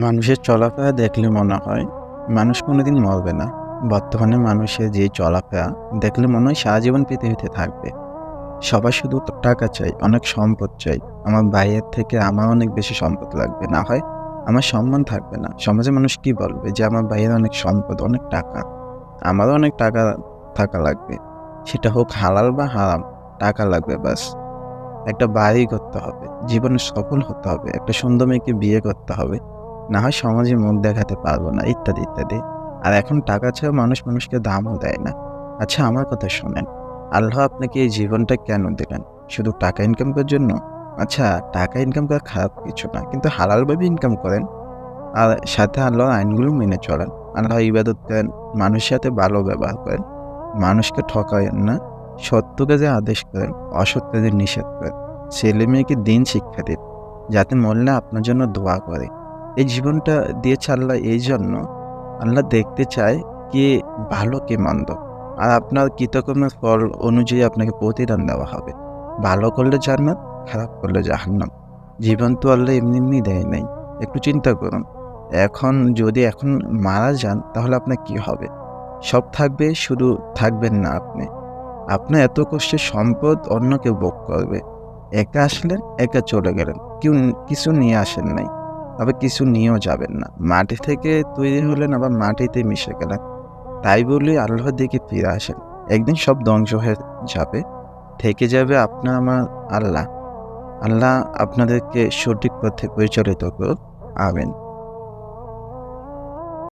মানুষের চলাফেরা দেখলে মনে হয় মানুষ কোনোদিন মরবে না। বর্তমানে মানুষের যে চলাফেরা দেখলে মনে হয় সারা জীবন পৃথিবীতে থাকবে। সবাই শুধু টাকা চাই, অনেক সম্পদ চাই। আমার ভাইয়ের থেকে আমার অনেক বেশি সম্পদ লাগবে। না হয় আমার সম্মান থাকবে না। সমাজে মানুষ কি বলবে? যে আমার ভাইয়ের অনেক সম্পদ, অনেক টাকা। আমারও অনেক টাকা থাকা লাগবে। সেটা হোক হালাল বা হারাম, টাকা লাগবে ব্যাস। একটা বাড়ি করতে হবে, জীবনে সফল হতে হবে, একটা সুন্দর মেয়েকে বিয়ে করতে হবে। না হয় সমাজে মুখ দেখাতে পারবো না, ইত্যাদি, ইত্যাদি। আর এখন টাকা ছাড়া মানুষ মানুষকে দামও দেয় না। আচ্ছা আমার কথা শোনেন, আল্লাহ আপনাকে এই জীবনটা কেন দিলেন? শুধু টাকা ইনকাম করার জন্য? আচ্ছা, টাকা ইনকাম করা খারাপ কিছু না, কিন্তু হালালভাবে ইনকাম করেন। আর সাথে আল্লাহর আইনগুলো মেনে চলেন। আল্লাহর ইবাদত করেন, মানুষের সাথে ভালো ব্যবহার করেন, মানুষকে ঠকায়েন না, সত্য কাজে আদেশ করেন, অসৎ কাজে নিষেধ করেন। ছেলে-মেয়েকে দিন শিক্ষা দিন, যাতে মরলে আপনার জন্য দোয়া করে। এই জীবনটা দিয়েছে আল্লাহ এইজন্য, আল্লাহ দেখতে চায় কে ভালো কে মন্দ। আর আপনার কৃতকর্মের ফল অনুযায়ী আপনাকে প্রতিদান দেওয়া হবে। ভালো করলে জান্নাত, খারাপ করলে জাহান্নাম। জীবন তো আল্লাহ এমনি এমনি দেয় নাই। একটু চিন্তা করুন। যদি এখন মারা যান তাহলে আপনার কি হবে? সব থাকবে, শুধু থাকবেন না আপনি। আপনার এত কষ্টের সম্পদ অন্য কেউ ভোগ করবে। একা আসলেন, একা চলে গেলেন। কিছু নিয়ে আসেন নাই। আবার কিছু নিয়েও যাবেন না। মাটি থেকে তৈরি হলেন, আবার মাটিতে মিশে গেলেন। তাই বলে আল্লাহর দিকে ফিরে আসেন। একদিন সব ধ্বংস হয়ে যাবে। থেকে যাবে আপনার আমার আল্লাহ। আল্লাহ আপনাদেরকে সঠিক পথে পরিচালিত করুক। আমিন।